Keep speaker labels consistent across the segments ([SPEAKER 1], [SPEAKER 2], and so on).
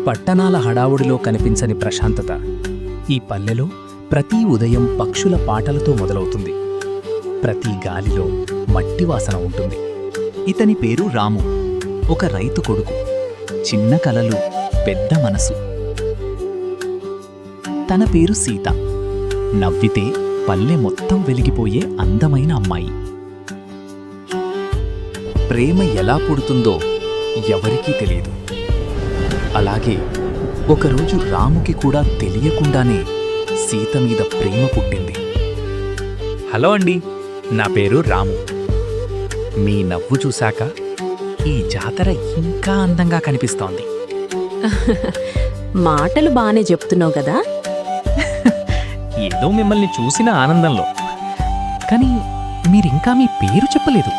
[SPEAKER 1] పట్టణాల హడావుడిలో కనిపించని ప్రశాంతత ఈ పల్లెలో ప్రతి ఉదయం పక్షుల పాటలతో మొదలవుతుంది. ప్రతి గాలిలో మట్టి వాసన ఉంటుంది.
[SPEAKER 2] ఇతని పేరు రాము, ఒక రైతు కొడుకు. చిన్న కలలు, పెద్ద మనసు. తన పేరు సీత. నవ్వితే పల్లె మొత్తం వెలిగిపోయే అందమైన అమ్మాయి.
[SPEAKER 1] ప్రేమ ఎలా పుడుతుందో ఎవరికీ తెలియదు. అలాగే ఒకరోజు రాముకి కూడా తెలియకుండానే సీత మీద ప్రేమ పుట్టింది. హలో అండి, నా పేరు రాము. మీ నవ్వు చూశాక ఈ జాతర ఇంకా అందంగా కనిపిస్తోంది.
[SPEAKER 3] మాటలు బానే చెప్తున్నావు కదా.
[SPEAKER 1] ఏదో మిమ్మల్ని చూసిన ఆనందంలో. కానీ మీరింకా మీ పేరు చెప్పలేదు.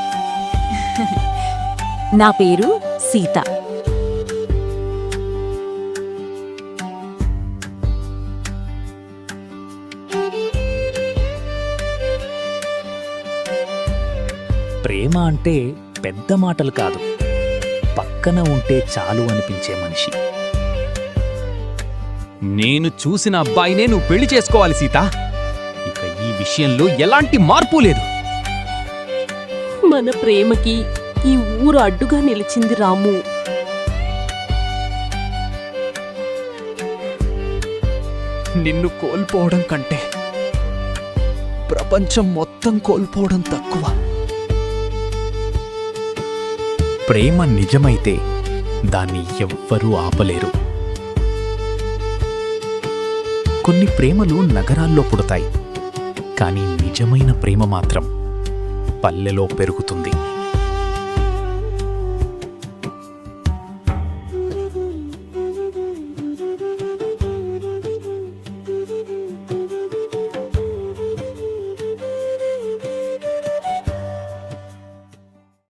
[SPEAKER 3] నా పేరు సీత.
[SPEAKER 1] ప్రేమ అంటే పెద్ద మాటలు కాదు, పక్కన ఉంటే చాలు అనిపించే మనిషి. నేను చూసిన అబ్బాయినే నువ్వు పెళ్లి చేసుకోవాలి సీత. ఇక ఈ విషయంలో ఎలాంటి మార్పు లేదు.
[SPEAKER 3] మన ప్రేమకి ఈ ఊరు అడ్డుగా నిలిచింది రాము.
[SPEAKER 1] నిన్ను కోల్పోవడం కంటే ప్రపంచం మొత్తం కోల్పోవడం తక్కువ. ప్రేమ నిజమైతే దాన్ని ఎవ్వరూ ఆపలేరు. కొన్ని ప్రేమలు నగరాల్లో పుడతాయి, కానీ నిజమైన ప్రేమ మాత్రం పల్లెలో పెరుగుతుంది.